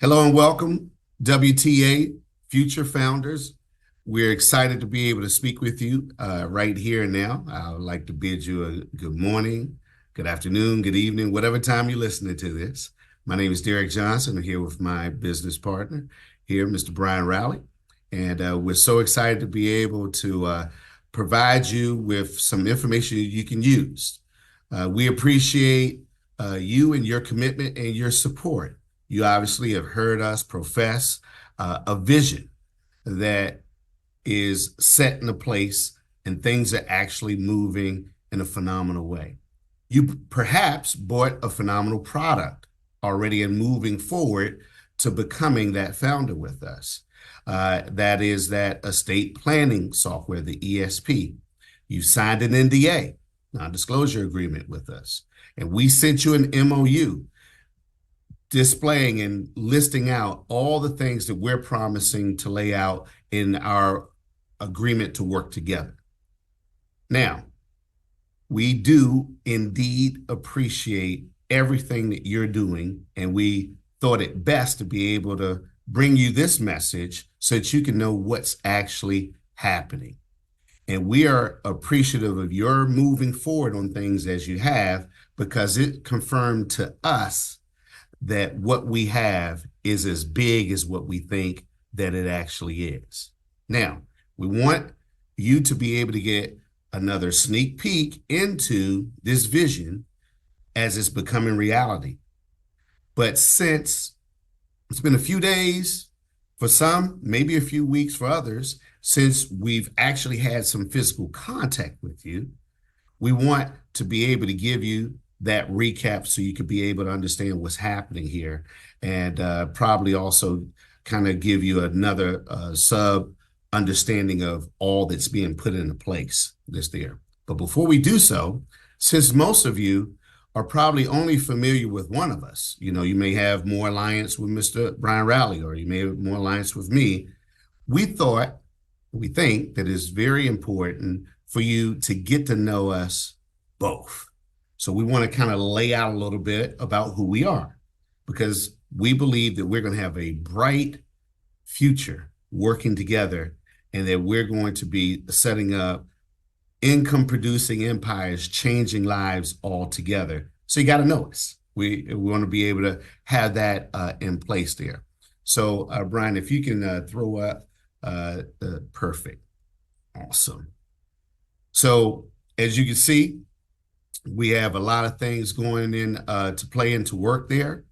Hello and welcome, WTA Future Founders. We're excited to be able to speak with you right here and now. I would like to bid you a good morning, good afternoon, good evening, whatever time you're listening to this. My name is Derek Johnson. I'm here with my business partner here, Mr. Brian Rowley. And we're so excited to be able to provide you with some information you can use. We appreciate you and your commitment and your support. You obviously have heard us profess a vision that is set in a place and things are actually moving in a phenomenal way. You perhaps bought a phenomenal product already and moving forward to becoming that founder with us. That is that estate planning software, the ESP. You signed an NDA, non-disclosure agreement with us, and we sent you an MOU displaying and listing out all the things that we're promising to lay out in our agreement to work together. Now, we do indeed appreciate everything that you're doing, and we thought it best to be able to bring you this message so that you can know what's actually happening. And we are appreciative of your moving forward on things as you have, because it confirmed to us that what we have is as big as what we think that it actually is. Now, we want you to be able to get another sneak peek into this vision as it's becoming reality. But since it's been a few days for some, maybe a few weeks for others, since we've actually had some physical contact with you, we want to be able to give you that recap so you could be able to understand what's happening here, and probably also kind of give you another sub understanding of all that's being put into place this year. But before we do so, since most of you are probably only familiar with one of us, you may have more alliance with Mr. Brian Rowley, or you may have more alliance with me. We think that it's very important for you to get to know us both. So we want to kind of lay out a little bit about who we are, because we believe that we're going to have a bright future working together, and that we're going to be setting up income producing empires, changing lives all together. So you got to know us. We want to be able to have that in place there. So Brian, if you can throw up perfect. Awesome. So as you can see, we have a lot of things going in to play into work there.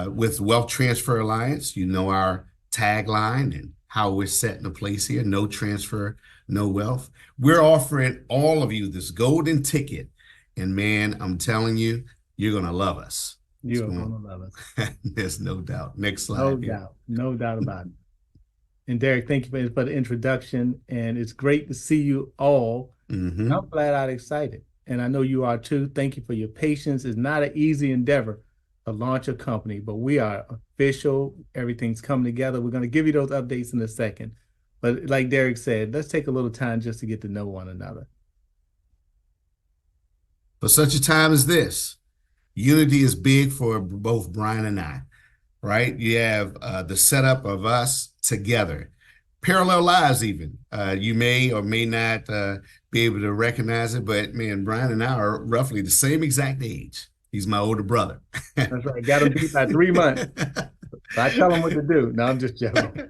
With Wealth Transfer Alliance, our tagline and how we're set in place here: no transfer, no wealth. We're offering all of you this golden ticket. And man, I'm telling you, you're going to love us. You're going to love us. There's no doubt. Next slide. No doubt. No doubt about it. And Derek, thank you for the introduction. And it's great to see you all. Mm-hmm. I'm flat out excited. And I know you are too. Thank you for your patience. It's not an easy endeavor to launch a company, but we are official. Everything's coming together. We're going to give you those updates in a second. But like Derek said, let's take a little time just to get to know one another. For such a time as this, unity is big for both Brian and I, right? You have the setup of us together. Parallel lives even. You may or may not be able to recognize it, but man, Brian and I are roughly the same exact age. He's my older brother. That's right. Got him beat by 3 months. I tell him what to do. No, I'm just joking.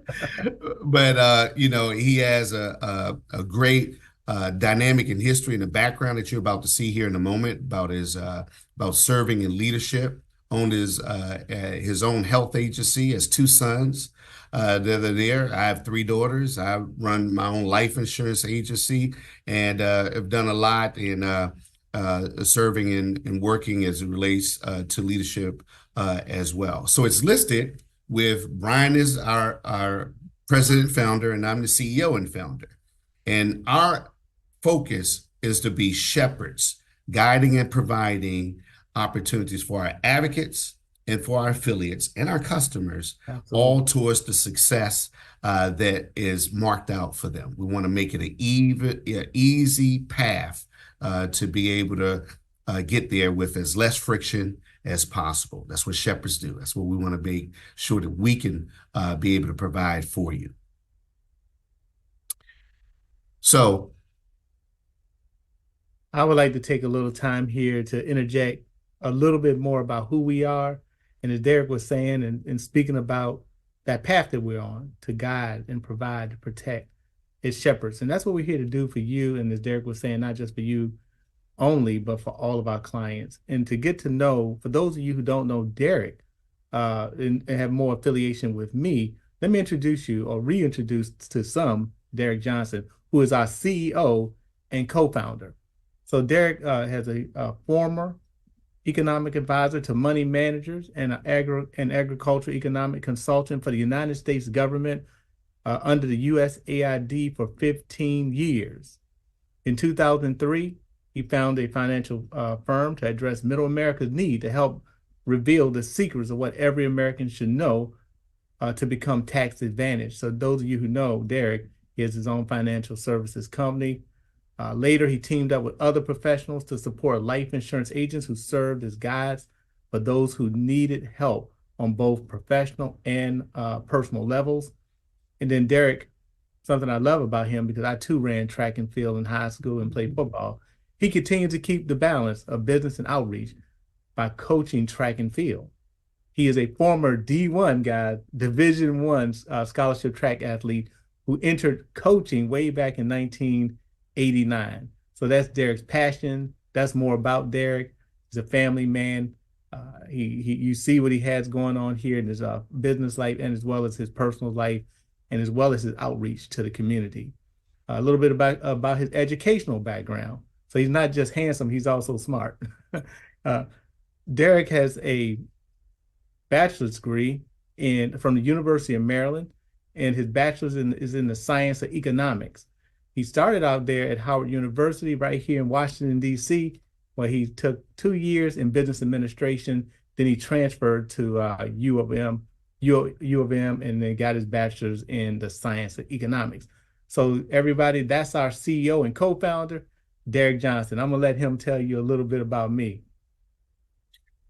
But, he has a great dynamic in history and the background that you're about to see here in a moment about about serving in leadership, owned his own health agency, has 2 sons. They're there. I have 3 daughters. I run my own life insurance agency, and have done a lot in serving and working as it relates to leadership as well. So it's listed with Brian is our president founder, and I'm the CEO and founder. And our focus is to be shepherds, guiding and providing opportunities for our advocates and for our affiliates and our customers. Absolutely. All towards the success that is marked out for them. We want to make it an easy path to be able to get there with as less friction as possible. That's what shepherds do. That's what we want to make sure that we can be able to provide for you. So I would like to take a little time here to interject a little bit more about who we are. And as Derek was saying, and speaking about that path that we're on to guide and provide, to protect as shepherds. And that's what we're here to do for you. And as Derek was saying, not just for you only, but for all of our clients. And to get to know, for those of you who don't know Derek and have more affiliation with me, let me introduce you or reintroduce to some Derek Johnson, who is our CEO and co-founder. So Derek has a former economic advisor to money managers and an agricultural economic consultant for the United States government under the USAID for 15 years. In 2003, he founded a financial firm to address middle America's need to help reveal the secrets of what every American should know to become tax advantaged. So those of you who know Derek, he has his own financial services company. Later, he teamed up with other professionals to support life insurance agents who served as guides for those who needed help on both professional and personal levels. And then Derek, something I love about him, because I too ran track and field in high school and played football, he continued to keep the balance of business and outreach by coaching track and field. He is a former D1 guy, Division I scholarship track athlete who entered coaching way back in 1989. So that's Derek's passion. That's more about Derek. He's a family man. You see what he has going on here in his business life, and as well as his personal life, and as well as his outreach to the community. A little bit about his educational background. So he's not just handsome, he's also smart. Derek has a bachelor's degree from the University of Maryland, and his bachelor's is in the science of economics. He started out there at Howard University right here in Washington, D.C., where he took 2 years in business administration. Then he transferred to U of M, and then got his bachelor's in the science of economics. So everybody, that's our CEO and co-founder, Derek Johnson. I'm going to let him tell you a little bit about me.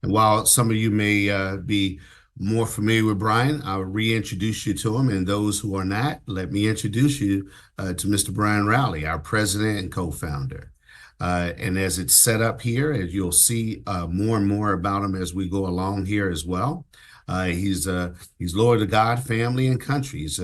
And while some of you may be more familiar with Brian, I'll reintroduce you to him. And those who are not, let me introduce you to Mr. Brian Rowley, our president and co-founder. And as it's set up here, as you'll see more and more about him as we go along here as well. He's loyal to God, family, and country. He's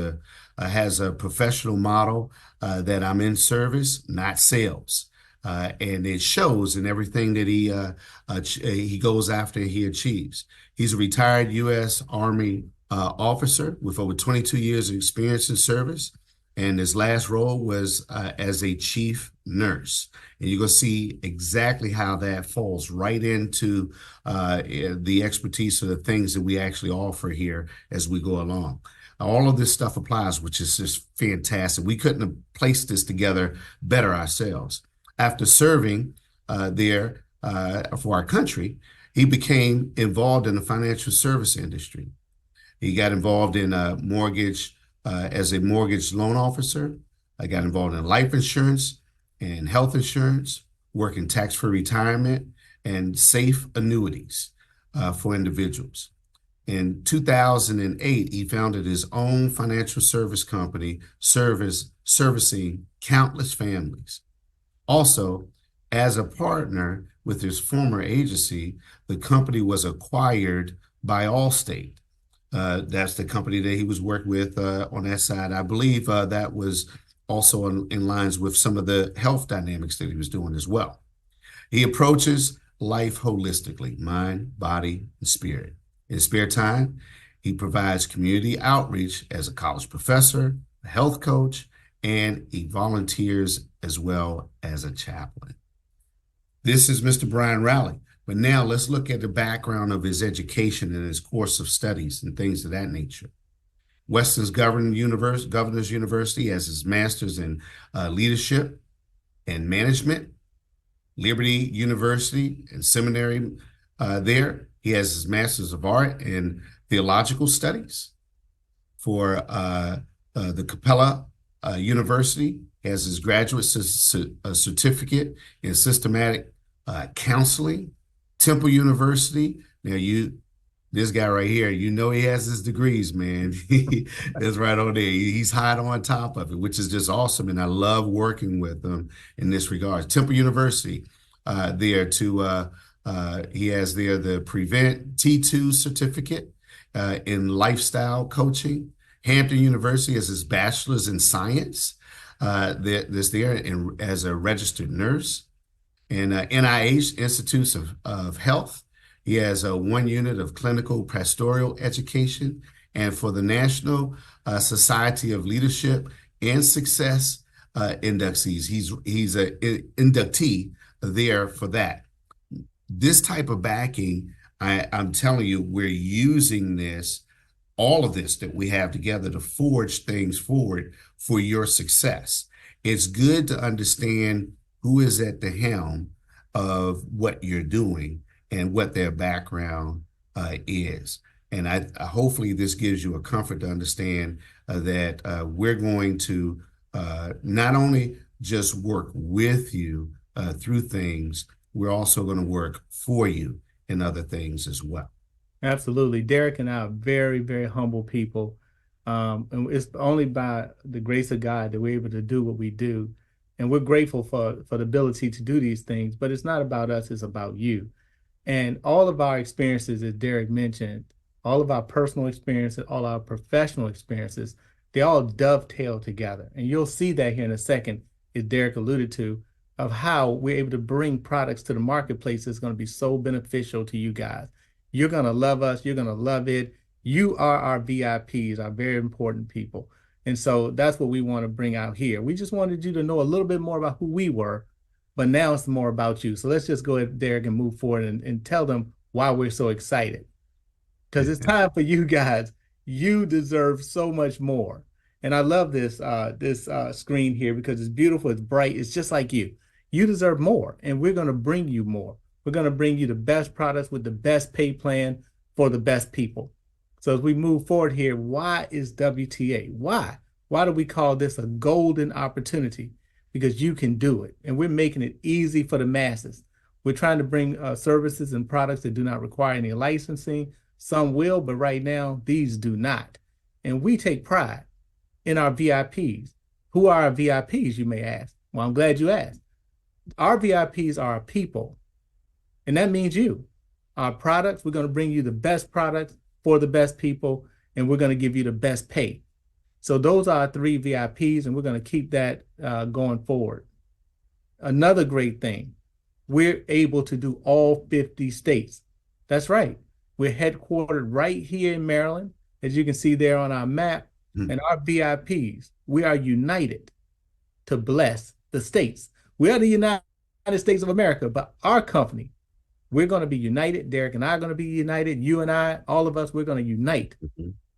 has a professional model that I'm in service, not sales. And it shows in everything that he goes after and he achieves. He's a retired U.S. Army officer with over 22 years of experience in service. And his last role was as a chief nurse. And you're going to see exactly how that falls right into the expertise of the things that we actually offer here as we go along. All of this stuff applies, which is just fantastic. We couldn't have placed this together better ourselves. After serving there for our country, he became involved in the financial service industry. He got involved in mortgage as a mortgage loan officer. I got involved in life insurance and health insurance, working tax-free retirement and safe annuities for individuals. In 2008, he founded his own financial service company, servicing countless families. Also, as a partner with his former agency, the company was acquired by Allstate. That's the company that he was working with on that side. I believe that was also in lines with some of the health dynamics that he was doing as well. He approaches life holistically, mind, body, and spirit. In his spare time, he provides community outreach as a college professor, a health coach, and he volunteers as well as a chaplain. This is Mr. Brian Rowley. But now let's look at the background of his education and his course of studies and things of that nature. Weston's Governor's University has his master's in leadership and management. Liberty University and seminary there. He has his master's of art in theological studies. For the Capella University, he has his graduate certificate in systematic counseling, Temple University. Now this guy right here, you know he has his degrees, man. That's right on there. He's hot on top of it, which is just awesome. And I love working with him in this regard. Temple University, there to he has there the Prevent T2 certificate in lifestyle coaching. Hampton University has his bachelor's in science. There's there as a registered nurse. And NIH, Institutes of Health. He has 1 unit of clinical pastoral education. And for the National Society of Leadership and Success inductees, he's an inductee there for that. This type of backing, I'm telling you, we're using all of this that we have together to forge things forward for your success. It's good to understand who is at the helm of what you're doing and what their background is. And hopefully this gives you a comfort to understand that we're going to not only just work with you through things, we're also going to work for you in other things as well. Absolutely. Derek and I are very, very humble people. And it's only by the grace of God that we're able to do what we do. And we're grateful for the ability to do these things, but it's not about us, it's about you. And all of our experiences, as Derek mentioned, all of our personal experiences, all our professional experiences, they all dovetail together. And you'll see that here in a second, as Derek alluded to, of how we're able to bring products to the marketplace that's going to be so beneficial to you guys. You're going to love us. You're going to love it. You are our VIPs, our very important people. And so that's what we want to bring out here. We just wanted you to know a little bit more about who we were, but now it's more about you. So let's just go ahead, Derek, and move forward and tell them why we're so excited. Because it's time for you guys. You deserve so much more. And I love this screen here because it's beautiful, it's bright, it's just like you. You deserve more, and we're going to bring you more. We're going to bring you the best products with the best pay plan for the best people. So as we move forward here, why is WTA? Why? Why do we call this a golden opportunity? Because you can do it. And we're making it easy for the masses. We're trying to bring services and products that do not require any licensing. Some will, but right now, these do not. And we take pride in our VIPs. Who are our VIPs, you may ask? Well, I'm glad you asked. Our VIPs are our people. And that means you. Our products, we're going to bring you the best products for the best people, and we're going to give you the best pay. So those are our 3 VIPs, and we're going to keep that going forward. Another great thing, we're able to do all 50 states. That's right. We're headquartered right here in Maryland, as you can see there on our map. And our VIPs, we are united to bless the states. We are the United States of America, but our company, we're going to be united. Derek and I are going to be united. You and I, all of us, we're going to unite.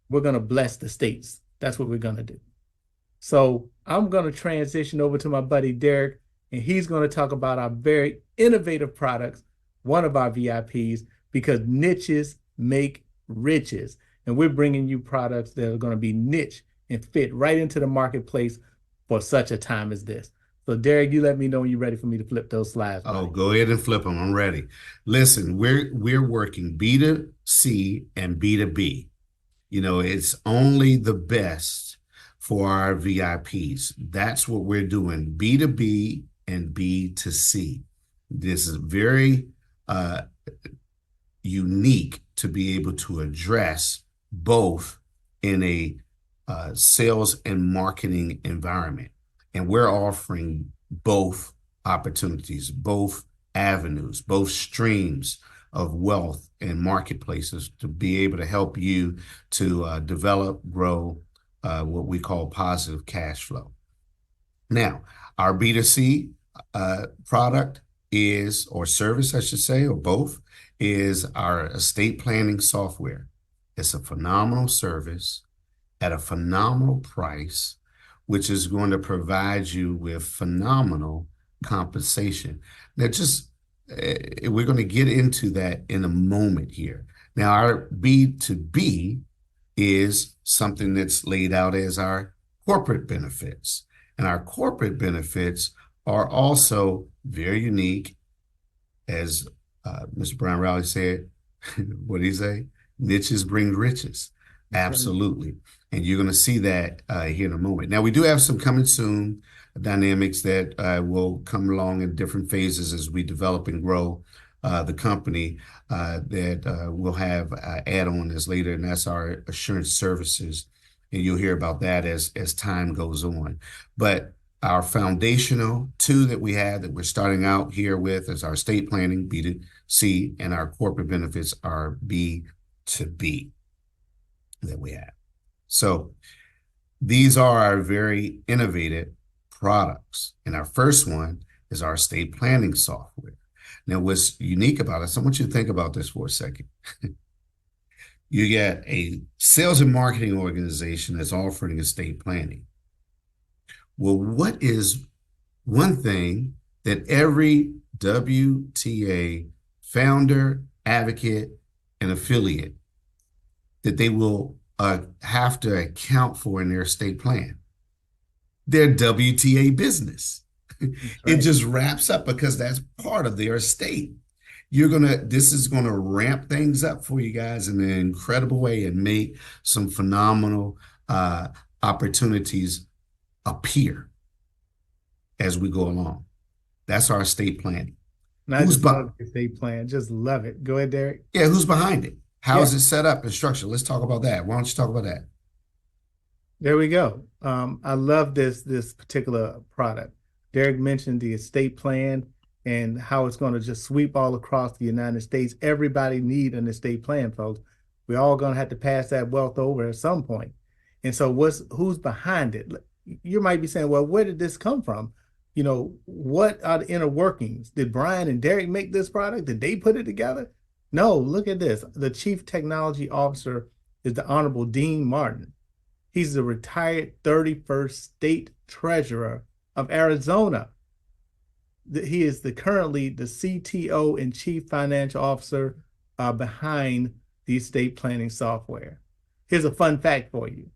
We're going to bless the states. That's what we're going to do. So I'm going to transition over to my buddy Derek, and he's going to talk about our very innovative products, one of our VIPs, because niches make riches. And we're bringing you products that are going to be niche and fit right into the marketplace for such a time as this. So Derek, you let me know when you're ready for me to flip those slides. Oh, go ahead and flip them. I'm ready. Listen, we're working B2C and B2B. You know, it's only the best for our VIPs. That's what we're doing, B2B and B2C. This is very unique to be able to address both in a sales and marketing environment. And we're offering both opportunities, both avenues, both streams of wealth and marketplaces to be able to help you to develop, grow what we call positive cash flow. Now, our B2C product is, or service, I should say, or both, is our estate planning software. It's a phenomenal service at a phenomenal price, which is going to provide you with phenomenal compensation. Now, we're going to get into that in a moment here. Now, our B2B is something that's laid out as our corporate benefits. And our corporate benefits are also very unique as Mr. Brian Rowley said, what did he say? Niches bring riches. That's right. Absolutely. And you're going to see that here in a moment. Now, we do have some coming soon dynamics that will come along in different phases as we develop and grow the company that we'll have add-on as later, and that's our assurance services. And you'll hear about that as time goes on. But our foundational two that we have that we're starting out here with is our estate planning, B2C, and our corporate benefits are B2B that we have. So these are our very innovative products. And our first one is our estate planning software. Now, what's unique about it, so I want you to think about this for a second. You get a sales and marketing organization that's offering estate planning. Well, what is one thing that every WTA founder, advocate, and affiliate that they will have to account for in their estate plan? Their WTA business. Right. It just wraps up because that's part of their estate. This is gonna ramp things up for you guys in an incredible way and make some phenomenal opportunities appear as we go along. That's our estate planning. And I just love the estate plan. Just love it. Go ahead, Derek. Yeah, who's behind it? How is it set up and structured? Let's talk about that. Why don't you talk about that? There we go. I love this particular product. Derek mentioned the estate plan and how it's going to just sweep all across the United States. Everybody need an estate plan, folks. We're all going to have to pass that wealth over at some point. And so who's behind it? You might be saying, well, where did this come from? You know, what are the inner workings? Did Brian and Derek make this product? Did they put it together? No, look at this. The Chief Technology Officer is the Honorable Dean Martin. He's the retired 31st State Treasurer of Arizona. He is currently the CTO and Chief Financial Officer behind the estate planning software. Here's a fun fact for you.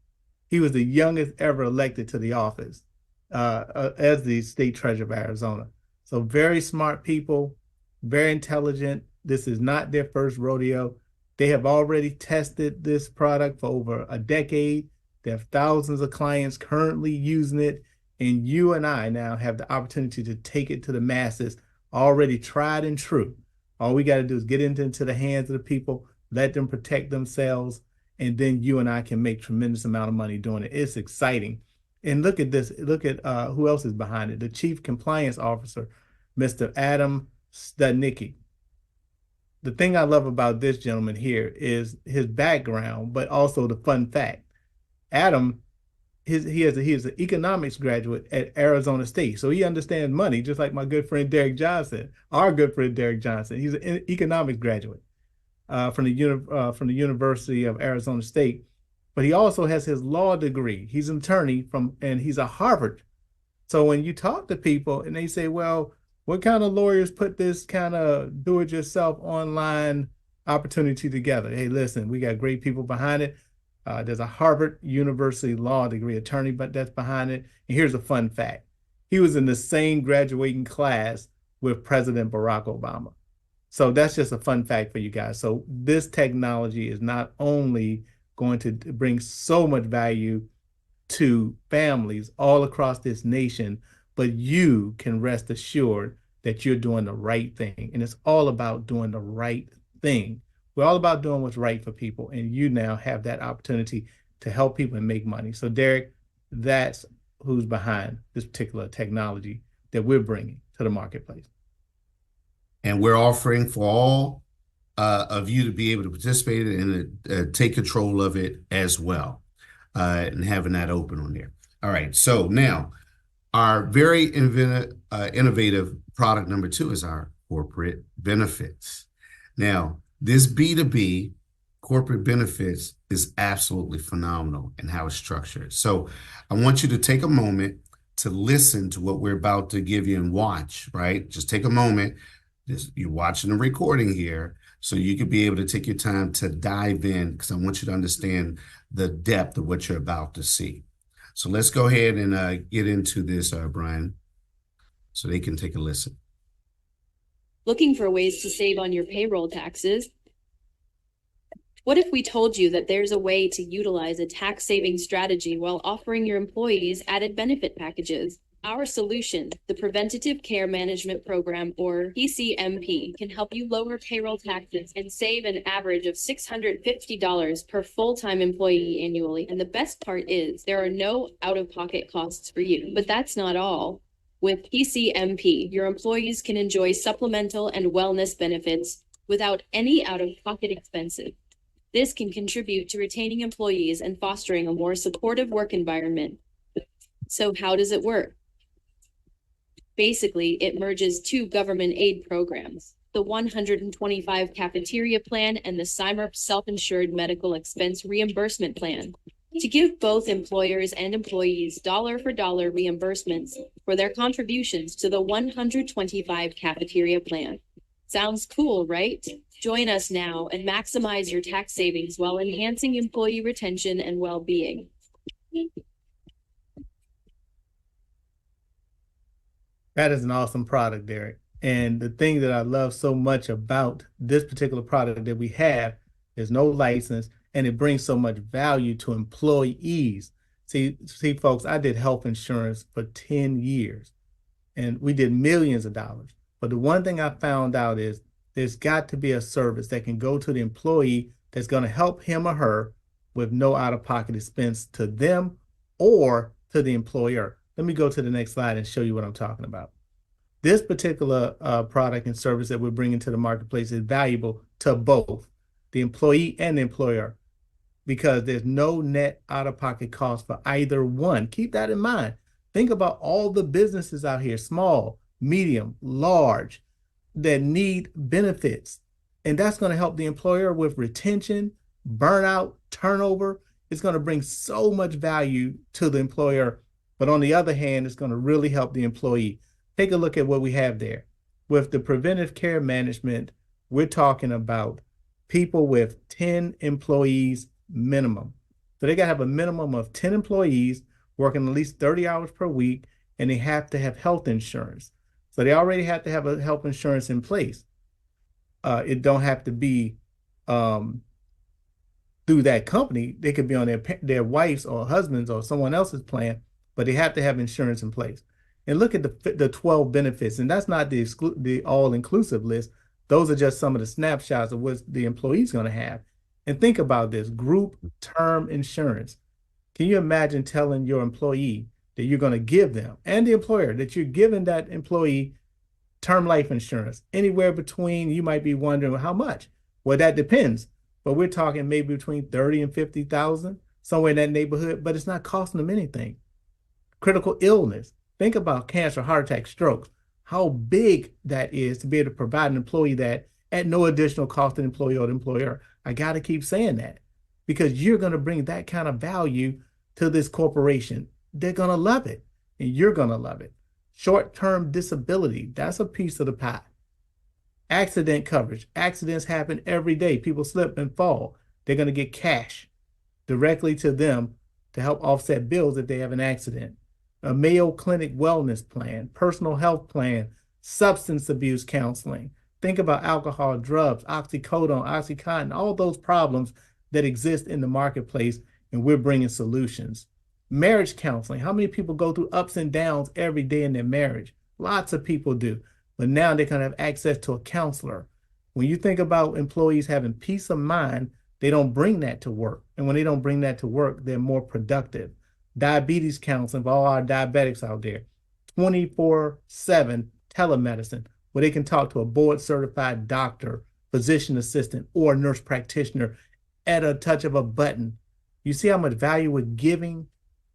He was the youngest ever elected to the office as the State Treasurer of Arizona. So very smart people, very intelligent. This is not their first rodeo. They have already tested this product for over a decade. They have thousands of clients currently using it. And you and I now have the opportunity to take it to the masses, already tried and true. All we got to do is get it into the hands of the people, let them protect themselves, and then you and I can make tremendous amount of money doing it. It's exciting. And look at this. Look at who else is behind it. The Chief Compliance Officer, Mr. Adam Studnicki. The thing I love about this gentleman here is his background, but also the fun fact. Adam, he is an economics graduate at Arizona State. So he understands money, just like my good friend Derek Johnson, our good friend Derek Johnson. He's an economics graduate from the University of Arizona State. But he also has his law degree. He's an attorney and he's a Harvard. So when you talk to people and they say, well, what kind of lawyers put this kind of do-it-yourself online opportunity together? Hey, listen, we got great people behind it. There's a Harvard University law degree attorney, but that's behind it. And here's a fun fact. He was in the same graduating class with President Barack Obama. So that's just a fun fact for you guys. So this technology is not only going to bring so much value to families all across this nation, but you can rest assured that you're doing the right thing. And it's all about doing the right thing. We're all about doing what's right for people. And you now have that opportunity to help people and make money. So Derek, that's who's behind this particular technology that we're bringing to the marketplace. And we're offering for all of you to be able to participate and take control of it as well, and having that open on there. All right, so now our very innovative product number 2 is our corporate benefits. Now, this B2B corporate benefits is absolutely phenomenal in how it's structured. So I want you to take a moment to listen to what we're about to give you and watch, right? Just take a moment. You're watching the recording here, so you could be able to take your time to dive in, because I want you to understand the depth of what you're about to see. So let's go ahead and get into this, Brian, so they can take a listen. Looking for ways to save on your payroll taxes? What if we told you that there's a way to utilize a tax saving strategy while offering your employees added benefit packages? Our solution, the Preventative Care Management Program, or PCMP, can help you lower payroll taxes and save an average of $650 per full-time employee annually. And the best part is there are no out-of-pocket costs for you. But that's not all. With PCMP, your employees can enjoy supplemental and wellness benefits without any out-of-pocket expenses. This can contribute to retaining employees and fostering a more supportive work environment. So how does it work? Basically, it merges two government aid programs, the 125 Cafeteria Plan and the CIMERP Self-Insured Medical Expense Reimbursement Plan, to give both employers and employees dollar-for-dollar reimbursements for their contributions to the 125 Cafeteria Plan. Sounds cool, right? Join us now and maximize your tax savings while enhancing employee retention and well-being. That is an awesome product, Derek. And the thing that I love so much about this particular product that we have is no license, and it brings so much value to employees. See, folks, I did health insurance for 10 years, and we did millions of dollars. But the one thing I found out is there's got to be a service that can go to the employee that's going to help him or her with no out-of-pocket expense to them or to the employer. Let me go to the next slide and show you what I'm talking about. This particular product and service that we're bringing to the marketplace is valuable to both the employee and the employer because there's no net out-of-pocket cost for either one. Keep that in mind. Think about all the businesses out here, small, medium, large, that need benefits. And that's going to help the employer with retention, burnout, turnover. It's going to bring so much value to the employer. But on the other hand, it's going to really help the employee. Take a look at what we have there. With the preventive care management, we're talking about people with 10 employees minimum. So they got to have a minimum of 10 employees working at least 30 hours per week, and they have to have health insurance. So they already have to have a health insurance in place. It don't have to be through that company. They could be on their wife's or husband's or someone else's plan, but they have to have insurance in place. And look at the 12 benefits, and that's not the all-inclusive list. Those are just some of the snapshots of what the employee's going to have. And think about this, group term insurance. Can you imagine telling your employee that you're going to give them, and the employer, that you're giving that employee term life insurance? Anywhere between, you might be wondering, well, how much? Well, that depends. But we're talking maybe between 30 and 50,000, somewhere in that neighborhood, but it's not costing them anything. Critical illness. Think about cancer, heart attack, stroke, how big that is to be able to provide an employee that at no additional cost to the employee or the employer. I got to keep saying that because you're going to bring that kind of value to this corporation. They're going to love it, and you're going to love it. Short-term disability, that's a piece of the pie. Accident coverage. Accidents happen every day. People slip and fall. They're going to get cash directly to them to help offset bills if they have an accident. A Mayo Clinic wellness plan, personal health plan, substance abuse counseling. Think about alcohol, drugs, oxycodone, OxyContin, all those problems that exist in the marketplace, and we're bringing solutions. Marriage counseling. How many people go through ups and downs every day in their marriage? Lots of people do. But now they can have access to a counselor. When you think about employees having peace of mind, they don't bring that to work. And when they don't bring that to work, they're more productive. Diabetes counseling for all our diabetics out there. 24/7 telemedicine, where they can talk to a board-certified doctor, physician assistant, or nurse practitioner at a touch of a button. You see how much value we're giving?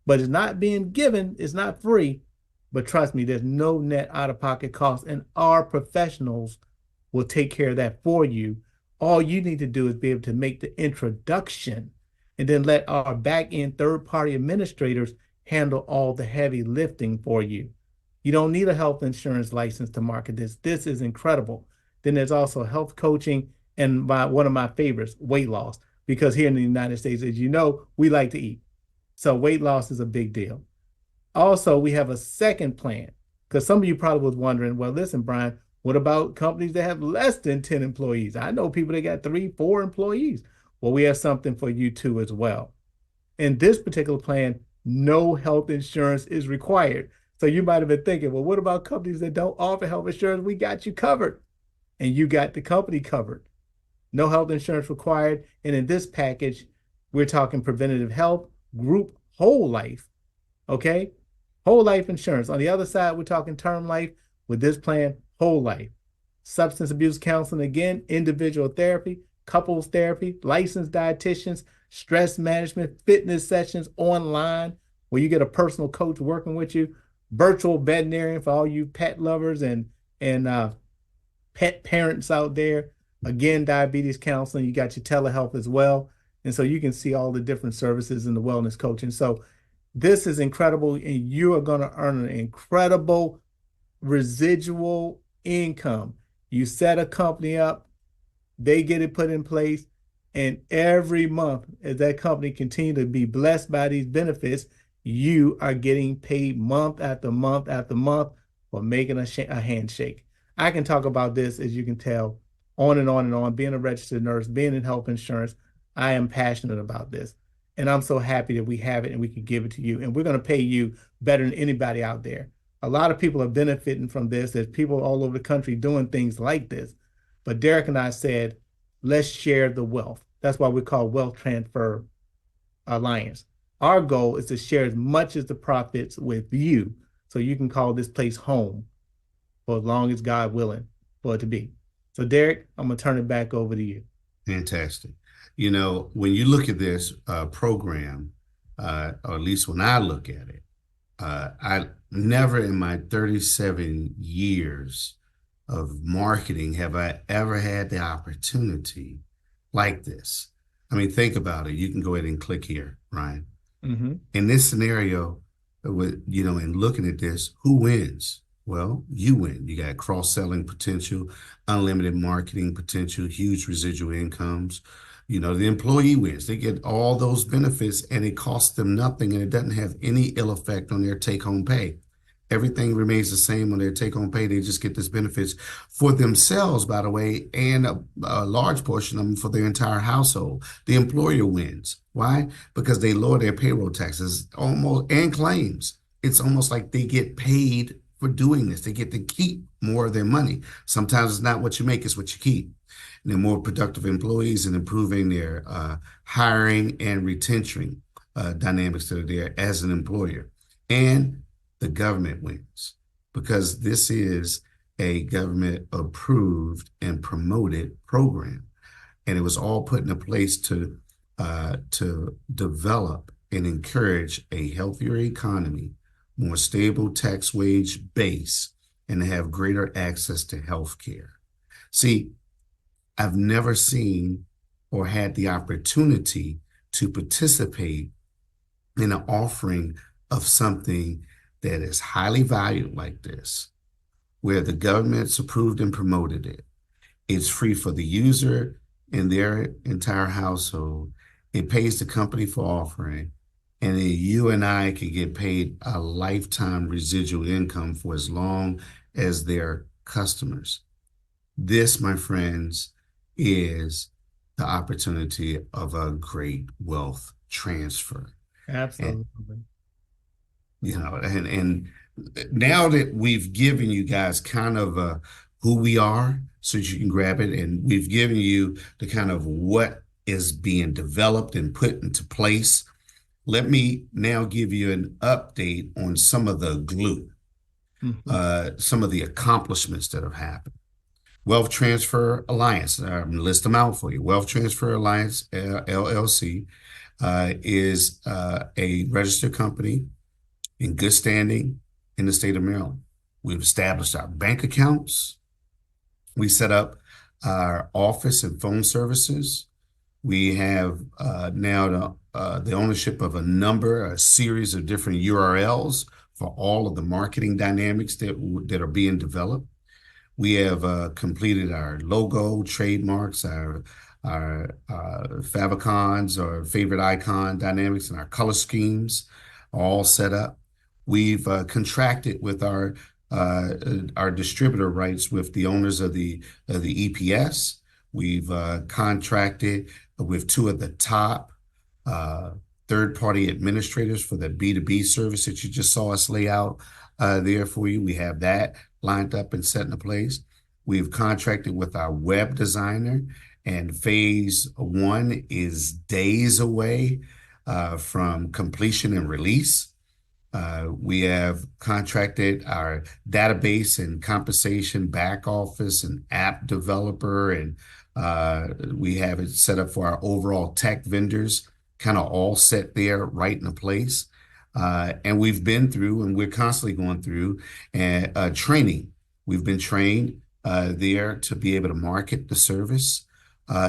But it's not being given. It's not free. But trust me, there's no net out-of-pocket cost, and our professionals will take care of that for you. All you need to do is be able to make the introduction and then let our back-end third-party administrators handle all the heavy lifting for you. You don't need a health insurance license to market this. This is incredible. Then there's also health coaching and one of my favorites, weight loss, because here in the United States, as you know, we like to eat. So weight loss is a big deal. Also, we have a second plan, because some of you probably was wondering, well, listen, Brian, What about companies that have less than 10 employees? I know people that got 3, 4 employees. Well, we have something for you too as well. In this particular plan, no health insurance is required. So you might have been thinking, well, what about companies that don't offer health insurance? We got you covered, and you got the company covered. No health insurance required. And in this package, we're talking preventative health, group, whole life. Okay. Whole life insurance. On the other side, we're talking term life. With this plan, whole life. Substance abuse counseling, again, individual therapy, couples therapy, licensed dietitians, stress management, fitness sessions online where you get a personal coach working with you, virtual veterinarian for all you pet lovers and pet parents out there. Again, diabetes counseling, you got your telehealth as well. And so you can see all the different services in the wellness coaching. So this is incredible, and you are going to earn an incredible residual income. You set a company up, they get it put in place, and every month, as that company continue to be blessed by these benefits, you are getting paid month after month after month for making a handshake. I can talk about this, as you can tell, on and on and on. Being a registered nurse, being in health insurance, I am passionate about this. And I'm so happy that we have it and we can give it to you. And we're going to pay you better than anybody out there. A lot of people are benefiting from this. There's people all over the country doing things like this. But Derek and I said, let's share the wealth. That's why we call Wealth Transfer Alliance. Our goal is to share as much as the profits with you so you can call this place home for as long as God willing for it to be. So Derek, I'm going to turn it back over to you. Fantastic. You know, when you look at this program, or at least when I look at it, I never in my 37 years of marketing have I ever had the opportunity like this. I mean, think about it. You can go ahead and click here, Ryan. Mm-hmm. In this scenario, with, you know, in looking at this, who wins? Well, you win. You got cross-selling potential, unlimited marketing potential, huge residual incomes. You know, the employee wins. They get all those benefits and it costs them nothing, and it doesn't have any ill effect on their take-home pay. Everything remains the same on their take-home pay. They just get these benefits for themselves, by the way, and a large portion of them for their entire household. The employer wins. Why? Because they lower their payroll taxes almost and claims. It's almost like they get paid for doing this. They get to keep more of their money. Sometimes it's not what you make, it's what you keep. And they're more productive employees and improving their hiring and retention dynamics that are there as an employer. And the government wins because this is a government approved and promoted program. And it was all put into place to develop and encourage a healthier economy, more stable tax wage base, and to have greater access to health care. See, I've never seen or had the opportunity to participate in an offering of something that is highly valued like this, where the government's approved and promoted it. It's free for the user and their entire household. It pays the company for offering, and then you and I can get paid a lifetime residual income for as long as their customers. This, my friends, is the opportunity of a great wealth transfer. Absolutely. And, you know, and now that we've given you guys kind of who we are so that you can grab it, and we've given you the kind of what is being developed and put into place, let me now give you an update on some of the glue, some of the accomplishments that have happened. Wealth Transfer Alliance, I'm going to list them out for you. Wealth Transfer Alliance, LLC, is a registered company in good standing in the state of Maryland. We've established our bank accounts. We set up our office and phone services. We have now the ownership of a series of different URLs for all of the marketing dynamics that are being developed. We have completed our logo, trademarks, our favicons or favorite icon dynamics, and our color schemes are all set up. We've contracted with our our distributor rights with the owners of the EPS. We've contracted with two of the top third-party administrators for the B2B service that you just saw us lay out there for you. We have that lined up and set into place. We've contracted with our web designer, and phase one is days away from completion and release. We have contracted our database and compensation back office and app developer, and we have it set up for our overall tech vendors, kind of all set there right in place. And we've been through, and we're constantly going through training. We've been trained there to be able to market the service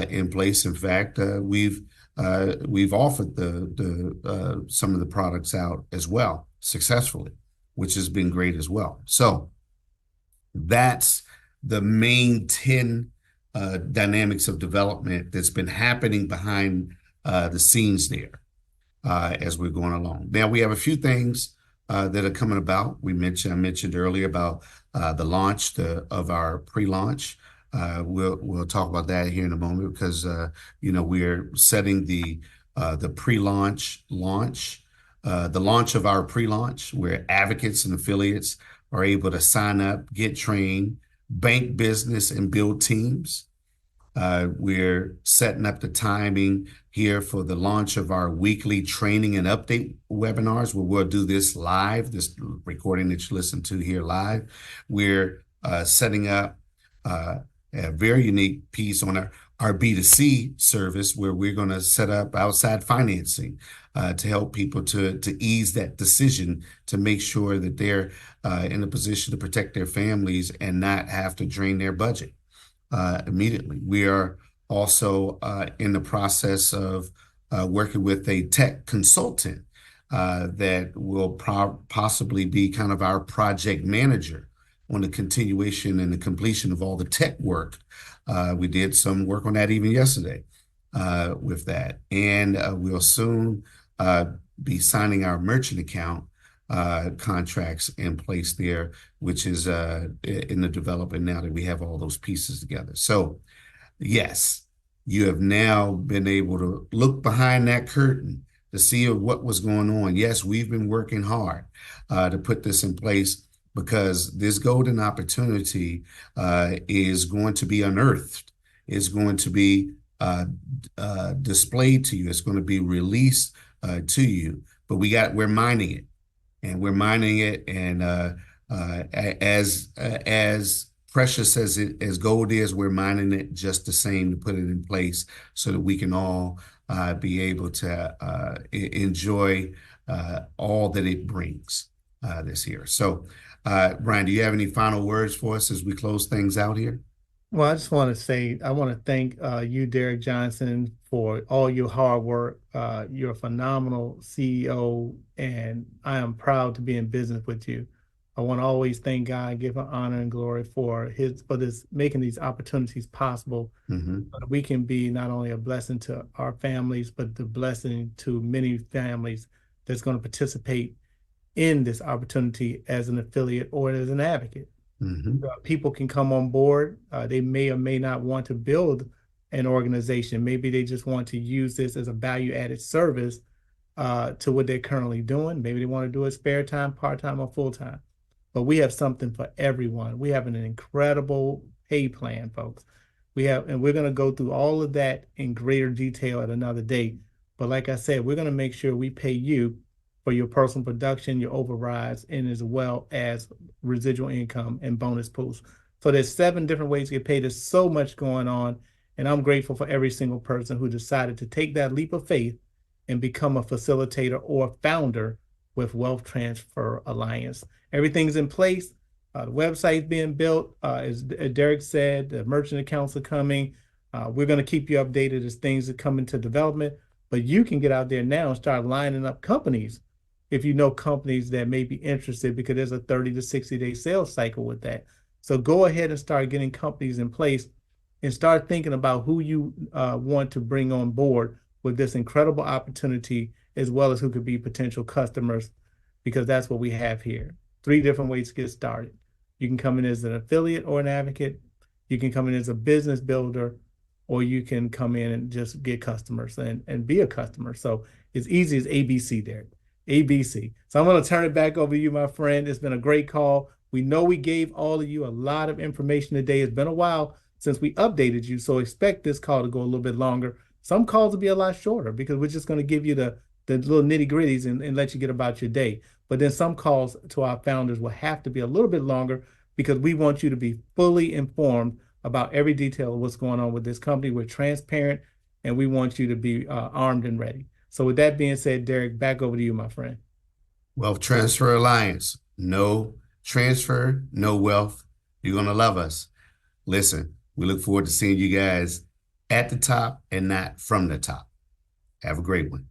in place. In fact, we've offered the some of the products out as well successfully, which has been great as well. So that's the main 10 dynamics of development that's been happening behind the scenes there as we're going along. Now we have a few things that are coming about. I mentioned earlier about the launch of our pre-launch. We'll talk about that here in a moment because we're setting the pre-launch launch. The launch of our pre-launch, where advocates and affiliates are able to sign up, get trained, bank business, and build teams. We're setting up the timing here for the launch of our weekly training and update webinars, where we'll do this live, this recording that you listen to here live. We're setting up a very unique piece on our B2C service, where we're going to set up outside financing to help people to ease that decision, to make sure that they're in a position to protect their families and not have to drain their budget immediately. We are also in the process of working with a tech consultant that will possibly be kind of our project manager on the continuation and the completion of all the tech work. We did some work on that even yesterday with that. And we'll soon be signing our merchant account contracts in place there, which is in the development now that we have all those pieces together. So yes, you have now been able to look behind that curtain to see what was going on. Yes, we've been working hard to put this in place, because this golden opportunity is going to be unearthed. It's going to be displayed to you. It's going to be released to you. But we're mining it, and we're mining it. And as precious as gold is, we're mining it just the same to put it in place so that we can all be able to enjoy all that it brings this year. So, Brian, do you have any final words for us as we close things out here? Well, I just want to say, I want to thank you, Derek Johnson, for all your hard work. You're a phenomenal CEO, and I am proud to be in business with you. I want to always thank God, give him honor and glory for this, making these opportunities possible. So that we can be not only a blessing to our families, but the blessing to many families that's going to participate in this opportunity as an affiliate or as an advocate. People can come on board. They may or may not want to build an organization. Maybe they just want to use this as a value-added service to what they're currently doing. Maybe they want to do it spare time, part-time, or full-time. But we have something for everyone. We have an incredible pay plan, folks. And we're going to go through all of that in greater detail at another date. But like I said, we're going to make sure we pay you for your personal production, your overrides, and as well as residual income and bonus pools. So there's 7 different ways to get paid. There's so much going on. And I'm grateful for every single person who decided to take that leap of faith and become a facilitator or founder with Wealth Transfer Alliance. Everything's in place. The website's being built. As Derek said, the merchant accounts are coming. We're going to keep you updated as things that come into development. But you can get out there now and start lining up companies if you know companies that may be interested, because there's a 30 to 60-day sales cycle with that. So go ahead and start getting companies in place and start thinking about who you want to bring on board with this incredible opportunity, as well as who could be potential customers, because that's what we have here. 3 different ways to get started. You can come in as an affiliate or an advocate. You can come in as a business builder, or you can come in and just get customers and be a customer. So it's easy as ABC there. ABC. So I'm going to turn it back over to you, my friend. It's been a great call. We know we gave all of you a lot of information today. It's been a while since we updated you, so expect this call to go a little bit longer. Some calls will be a lot shorter because we're just going to give you the little nitty gritties and let you get about your day. But then some calls to our founders will have to be a little bit longer because we want you to be fully informed about every detail of what's going on with this company. We're transparent and we want you to be armed and ready. So with that being said, Derek, back over to you, my friend. Wealth Transfer Alliance. No transfer, no wealth. You're going to love us. Listen, we look forward to seeing you guys at the top and not from the top. Have a great one.